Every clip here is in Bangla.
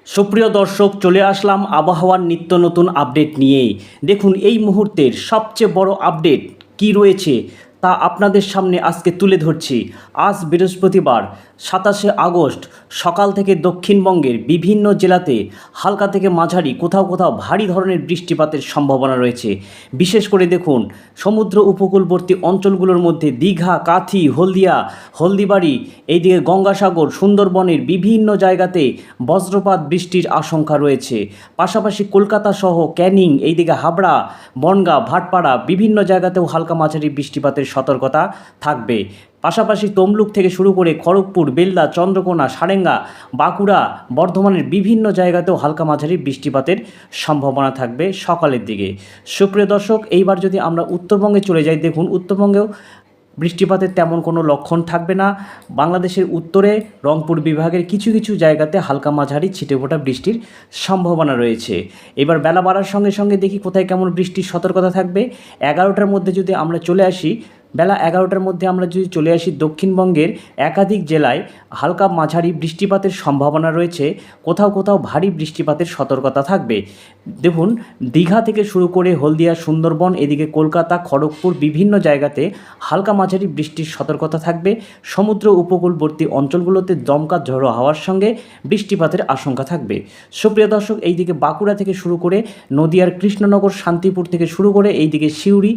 সুপ্রিয় দর্শক, চলে আসলাম আবহাওয়ার নিত্য নতুন আপডেট নিয়ে। দেখুন এই মুহূর্তের সবচেয়ে বড় আপডেট কি রয়েছে তা আপনাদের সামনে আজকে তুলে ধরছি। আজ বৃহস্পতিবার 27 আগস্ট সকাল থেকে দক্ষিণবঙ্গের বিভিন্ন জেলাতে হালকা থেকে মাঝারি, কোথাও কোথাও ভারী ধরনের বৃষ্টিপাতের সম্ভাবনা রয়েছে। বিশেষ করে দেখুন সমুদ্র উপকূলবর্তী অঞ্চলগুলোর মধ্যে দীঘা, কাথি, হলদিয়া, হলদিবাড়ি, এইদিকে গঙ্গাসাগর, সুন্দরবনের বিভিন্ন জায়গাতে বজ্রপাত বৃষ্টির আশঙ্কা রয়েছে। পাশাপাশি কলকাতা সহ ক্যানিং, এইদিকে হাবড়া, বনগাঁ, ভাটপাড়া বিভিন্ন জায়গাতেও হালকা মাঝারি বৃষ্টিপাতের সতর্কতা থাকবে। পাশাপাশি তমলুক থেকে শুরু করে খড়গপুর, বেলদা, চন্দ্রকোনা, সারেঙ্গা, বাঁকুড়া, বর্ধমানের বিভিন্ন জায়গাতেও হালকা মাঝারি বৃষ্টিপাতের সম্ভাবনা থাকবে সকালের দিকে। সুপ্রিয় দর্শক, এইবার যদি আমরা উত্তরবঙ্গে চলে যাই, দেখুন উত্তরবঙ্গেও বৃষ্টিপাতের তেমন কোনো লক্ষণ থাকবে না। বাংলাদেশের উত্তরে রংপুর বিভাগের কিছু কিছু জায়গাতে হালকা মাঝারি ছিটেফোঁটা বৃষ্টির সম্ভাবনা রয়েছে। এবার বেলা বাড়ার সঙ্গে সঙ্গে দেখি কোথায় কেমন বৃষ্টির সতর্কতা থাকবে। 11টার মধ্যে যদি আমরা চলে আসি, বেলা 11টার মধ্যে আমরা যদি চলে আসি, দক্ষিণবঙ্গের একাধিক জেলায় হালকা মাঝারি বৃষ্টিপাতের সম্ভাবনা রয়েছে। কোথাও কোথাও ভারী বৃষ্টিপাতের সতর্কতা থাকবে। দেখুন দীঘা থেকে শুরু করে হলদিয়া, সুন্দরবন, এদিকে কলকাতা, খড়গপুর বিভিন্ন জায়গাতে হালকা মাঝারি বৃষ্টির সতর্কতা থাকবে। সমুদ্র উপকূলবর্তী অঞ্চলগুলোতে দমকা ঝড়ো হাওয়ার সঙ্গে বৃষ্টিপাতের আশঙ্কা থাকবে। সুপ্রিয় দর্শক, এইদিকে বাঁকুড়া থেকে শুরু করে নদিয়ার কৃষ্ণনগর, শান্তিপুর থেকে শুরু করে এইদিকে সিউড়ি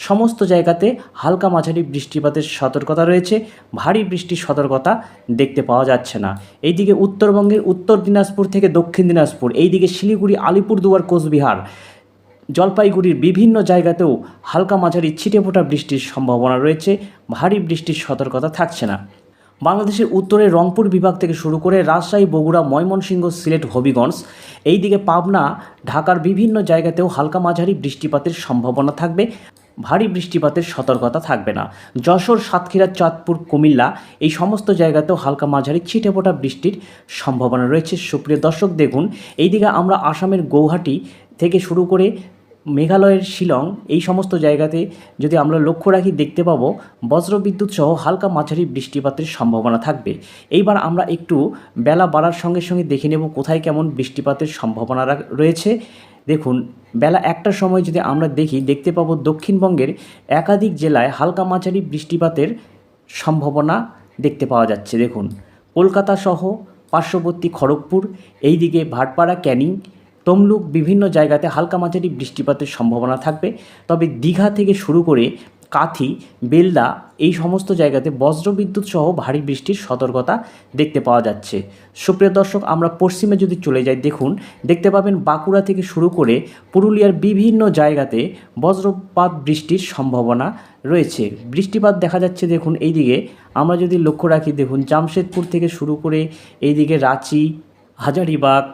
সমস্ত জায়গাতে হালকা মাঝারি বৃষ্টিপাতের সতর্কতা রয়েছে। ভারী বৃষ্টির সতর্কতা দেখতে পাওয়া যাচ্ছে না। এইদিকে উত্তরবঙ্গের উত্তর দিনাজপুর থেকে দক্ষিণ দিনাজপুর, এইদিকে শিলিগুড়ি, আলিপুরদুয়ার, কোচবিহার, জলপাইগুড়ির বিভিন্ন জায়গাতেও হালকা মাঝারি ছিটেফোঁটা বৃষ্টির সম্ভাবনা রয়েছে। ভারী বৃষ্টির সতর্কতা থাকছে না। বাংলাদেশের উত্তরে রংপুর বিভাগ থেকে শুরু করে রাজশাহী, বগুড়া, ময়মনসিংহ, সিলেট, হবিগঞ্জ, এইদিকে পাবনা, ঢাকার বিভিন্ন জায়গাতেও হালকা মাঝারি বৃষ্টিপাতের সম্ভাবনা থাকবে। ভারী বৃষ্টিপাতের সতর্কতা থাকবে না। যশোর, সাতক্ষীরা, চাঁদপুর, কুমিল্লা এই সমস্ত জায়গাতেও হালকা মাঝারি ছিটেফোঁটা বৃষ্টির সম্ভাবনা রয়েছে। সুপ্রিয় দর্শক, দেখুন এইদিকে আমরা আসামের গৌহাটি থেকে শুরু করে মেঘালয়ের শিলং এই সমস্ত জায়গাতে যদি আমরা লক্ষ্য রাখি, দেখতে পাবো বজ্রবিদ্যুৎ সহ হালকা মাঝারি বৃষ্টিপাতের সম্ভাবনা থাকবে। এইবার আমরা একটু বেলা বাড়ার সঙ্গে সঙ্গে দেখে নেব কোথায় কেমন বৃষ্টিপাতের সম্ভাবনা রয়েছে। দেখুন বেলা 1টার সময় যদি আমরা দেখতে পাবো দক্ষিণবঙ্গের একাধিক জেলায় হালকা মাঝারি বৃষ্টিপাতের সম্ভাবনা দেখতে পাওয়া যাচ্ছে। দেখুন কলকাতা সহ পার্শ্ববর্তী খড়গপুর, এইদিকে ভাটপাড়া, ক্যানিং, তমলুক বিভিন্ন জায়গাতে হালকা মাঝারি বৃষ্টিপাতের সম্ভাবনা থাকবে। তবে দীঘা থেকে শুরু করে কাথি, বেলদা এই সমস্ত জায়গাতে বজ্রবিদ্যুৎ সহ ভারী বৃষ্টির সতর্কতা দেখতে পাওয়া যাচ্ছে। সুপ্রিয় দর্শক, আমরা পশ্চিমে যদি চলে যাই, দেখুন দেখতে পাবেন বাঁকুড়া থেকে শুরু করে পুরুলিয়ার বিভিন্ন জায়গাতে বজ্রপাত বৃষ্টির সম্ভাবনা রয়েছে। বৃষ্টিপাত দেখা যাচ্ছে। দেখুন এইদিকে আমরা যদি লক্ষ্য রাখি, দেখুন জামশেদপুর থেকে শুরু করে এইদিকে রাঁচি, হাজারিবাগ,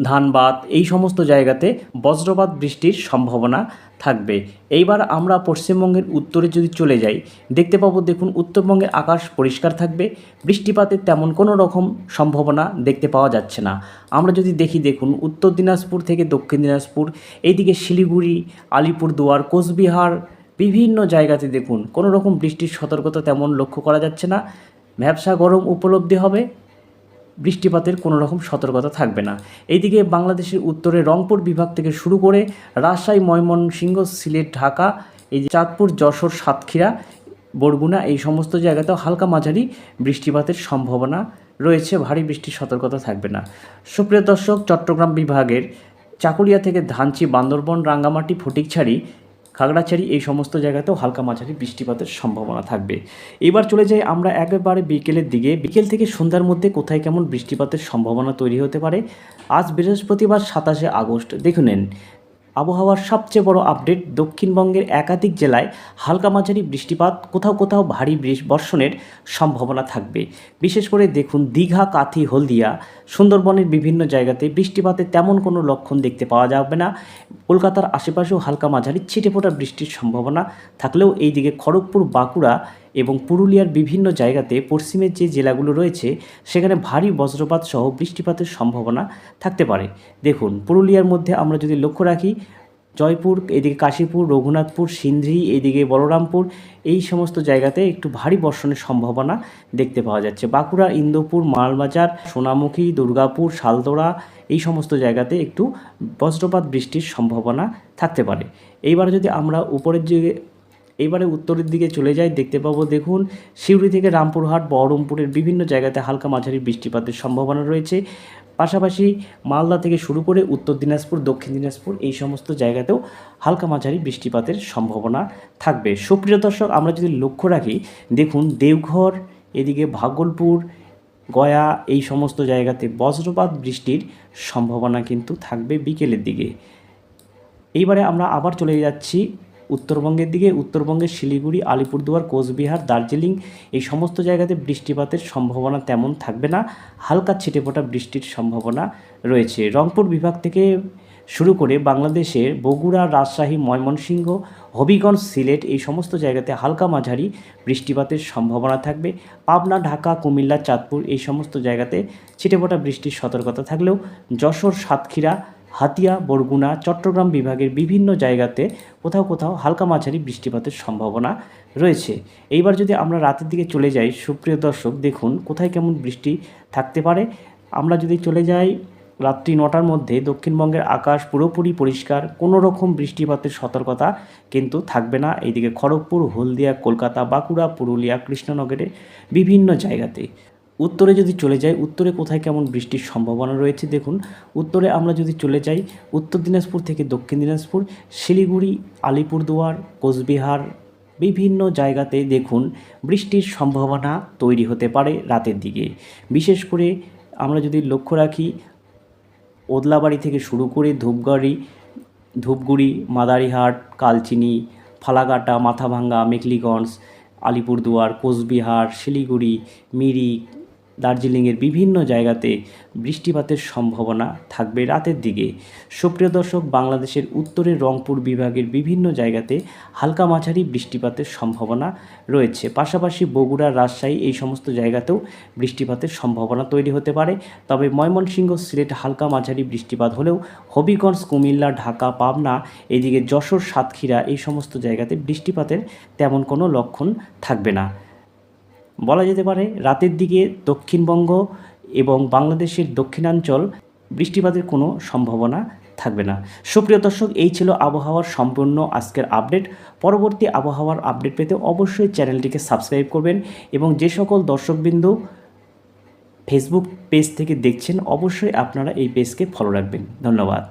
ধানবাদ এই সমস্ত জায়গাতে বজ্রপাত বৃষ্টির সম্ভাবনা থাকবে। এইবার আমরা পশ্চিমবঙ্গের উত্তরে যদি চলে যাই, দেখতে পাবো দেখুন উত্তরবঙ্গের আকাশ পরিষ্কার থাকবে। বৃষ্টিপাতের তেমন কোনো রকম সম্ভাবনা দেখতে পাওয়া যাচ্ছে না। আমরা যদি দেখুন উত্তর দিনাজপুর থেকে দক্ষিণ দিনাজপুর, এইদিকে শিলিগুড়ি, আলিপুরদুয়ার, কোচবিহার বিভিন্ন জায়গাতে দেখুন কোনো রকম বৃষ্টির সতর্কতা তেমন লক্ষ্য করা যাচ্ছে না। ভ্যাপসা গরম উপলব্ধি হবে, বৃষ্টিপাতের কোনো রকম সতর্কতা থাকবে না। এইদিকে বাংলাদেশের উত্তরে রংপুর বিভাগ থেকে শুরু করে রাজশাহী, ময়মনসিংহ, সিলেট, ঢাকা, এই যে চাঁদপুর, যশোর, সাতক্ষীরা, বরগুনা এই সমস্ত জায়গাতেও হালকা মাঝারি বৃষ্টিপাতের সম্ভাবনা রয়েছে। ভারী বৃষ্টির সতর্কতা থাকবে না। সুপ্রিয় দর্শক, চট্টগ্রাম বিভাগের চাকুলিয়া থেকে ধানচি, বান্দরবন, রাঙ্গামাটি, ফটিকছড়ি, খাগড়াছড়ি এই সমস্ত জায়গাতেও হালকা মাঝারি বৃষ্টিপাতের সম্ভাবনা থাকবে। এবার চলে যাই আমরা একেবারে বিকেলের দিকে। বিকেল থেকে সন্ধ্যার মধ্যে কোথায় কেমন বৃষ্টিপাতের সম্ভাবনা তৈরি হতে পারে। আজ বৃহস্পতিবার 27 আগস্ট দেখে নিন আবহাওয়ার সবচেয়ে বড় আপডেট। দক্ষিণবঙ্গের একাধিক জেলায় হালকা মাঝারি বৃষ্টিপাত, কোথাও কোথাও ভারী বর্ষণের সম্ভাবনা থাকবে। বিশেষ করে দেখুন দীঘা, কাথি, হলদিয়া, সুন্দরবনের বিভিন্ন জায়গাতে বৃষ্টিপাতের তেমন কোনো লক্ষণ দেখতে পাওয়া যাবে না। কলকাতার আশেপাশেও হালকা মাঝারি ছিটেফোঁটা বৃষ্টির সম্ভাবনা থাকলেও এইদিকে খড়গপুর, বাঁকুড়া এবং পুরুলিয়ার বিভিন্ন জায়গাতে পশ্চিমের যে জেলাগুলো রয়েছে সেখানে ভারী বজ্রপাত সহ বৃষ্টিপাতের সম্ভাবনা থাকতে পারে। দেখুন পুরুলিয়ার মধ্যে আমরা যদি লক্ষ্য রাখি, জয়পুর, এদিকে কাশীপুর, রঘুনাথপুর, সিন্ধ্রি, এদিকে বলরামপুর, এই সমস্ত জায়গাতে একটু ভারী বর্ষণের সম্ভাবনা দেখতে পাওয়া যাচ্ছে। বাঁকুড়া, ইন্দোপুর, মালবাজার, সোনামুখী, দুর্গাপুর, শালতোড়া, এই সমস্ত জায়গাতে একটু বজ্রপাত বৃষ্টির সম্ভাবনা থাকতে পারে। এইবার যদি আমরা উপরের দিকে, এইবারে উত্তরের দিকে চলে যাই, দেখতে পাবো দেখুন সিউড়ি থেকে রামপুরহাট, বহরমপুরের বিভিন্ন জায়গাতে হালকা মাঝারি বৃষ্টিপাতের সম্ভাবনা রয়েছে। পাশাপাশি মালদা থেকে শুরু করে উত্তর দিনাজপুর, দক্ষিণ দিনাজপুর, এই সমস্ত জায়গাতেও হালকা মাঝারি বৃষ্টিপাতের সম্ভাবনা থাকবে। সুপ্রিয় দর্শক, আমরা যদি লক্ষ্য রাখি, দেখুন দেওঘর, এদিকে ভাগলপুর, গয়া, এই সমস্ত জায়গাতে বজ্রপাত বৃষ্টির সম্ভাবনা কিন্তু থাকবে বিকেলের দিকে। এইবারে আমরা আবার চলে যাচ্ছি উত্তরবঙ্গের দিকে। উত্তরবঙ্গের শিলিগুড়ি, আলিপুরদুয়ার, কোচবিহার, দার্জিলিং, এই সমস্ত জায়গাতে বৃষ্টিপাতের সম্ভাবনা তেমন থাকবে না, হালকা ছিটেফোঁটা বৃষ্টির সম্ভাবনা রয়েছে। রংপুর বিভাগ থেকে শুরু করে বাংলাদেশের বগুড়া, রাজশাহী, ময়মনসিংহ, হবিগঞ্জ, সিলেট, এই সমস্ত জায়গাতে হালকা মাঝারি বৃষ্টিপাতের সম্ভাবনা থাকবে। পাবনা, ঢাকা, কুমিল্লা, চাঁদপুর, এই সমস্ত জায়গাতে ছিটেফোঁটা বৃষ্টির সতর্কতা থাকলেও যশোর, সাতক্ষীরা, হাতিয়া, বরগুনা, চট্টগ্রাম বিভাগের বিভিন্ন জায়গাতে কোথাও কোথাও হালকা মাঝারি বৃষ্টিপাতের সম্ভাবনা রয়েছে। এইবার যদি আমরা রাতের দিকে চলে যাই, সুপ্রিয় দর্শক, দেখুন কোথায় কেমন বৃষ্টি থাকতে পারে। আমরা যদি চলে যাই রাত্রি 9টার মধ্যে, দক্ষিণবঙ্গের আকাশ পুরোপুরি পরিষ্কার, কোনো রকম বৃষ্টিপাতের সতর্কতা কিন্তু থাকবে না। এইদিকে খড়গপুর, হলদিয়া, কলকাতা, বাঁকুড়া, পুরুলিয়া, কৃষ্ণনগরের বিভিন্ন জায়গাতে। উত্তরে যদি চলে যাই, উত্তরে কোথায় কেমন বৃষ্টির সম্ভাবনা রয়েছে দেখুন। উত্তরে আমরা যদি চলে যাই, উত্তর দিনাজপুর থেকে দক্ষিণ দিনাজপুর, শিলিগুড়ি, আলিপুরদুয়ার, কোচবিহার, বিভিন্ন জায়গাতে দেখুন বৃষ্টির সম্ভাবনা তৈরি হতে পারে রাতের দিকে। বিশেষ করে আমরা যদি লক্ষ্য রাখি, ওদলাবাড়ি থেকে শুরু করে ধূপগুড়ি, মাদারিহাট, কালচিনি, ফালাকাটা, মাথাভাঙ্গা, মেখলিগঞ্জ, আলিপুরদুয়ার, কোচবিহার, শিলিগুড়ি, মিরিক, দার্জিলিংয়ের বিভিন্ন জায়গাতে বৃষ্টিপাতের সম্ভাবনা থাকবে রাতের দিকে। সুপ্রিয় দর্শক, বাংলাদেশের উত্তরের রংপুর বিভাগের বিভিন্ন জায়গাতে হালকা মাঝারি বৃষ্টিপাতের সম্ভাবনা রয়েছে। পাশাপাশি বগুড়া, রাজশাহী, এই সমস্ত জায়গাতেও বৃষ্টিপাতের সম্ভাবনা তৈরি হতে পারে। তবে ময়মনসিংহ, সিলেট হালকা মাঝারি বৃষ্টিপাত হলেও হবিগঞ্জ, কুমিল্লা, ঢাকা, পাবনা, এদিকে যশোর, সাতক্ষীরা, এই সমস্ত জায়গাতে বৃষ্টিপাতের তেমন কোনো লক্ষণ থাকবে না। বলা যেতে পারে রাতের দিকে দক্ষিণবঙ্গ এবং বাংলাদেশের দক্ষিণাঞ্চল বৃষ্টিপাতের কোনো সম্ভাবনা থাকবে না। সুপ্রিয় দর্শক, এই ছিল আবহাওয়ার সম্পূর্ণ আজকের আপডেট। পরবর্তী আবহাওয়ার আপডেট পেতে অবশ্যই চ্যানেলটিকে সাবস্ক্রাইব করবেন এবং যে সকল দর্শকবৃন্দ ফেসবুক পেজ থেকে দেখছেন, অবশ্যই আপনারা এই পেজকে ফলো রাখবেন। ধন্যবাদ।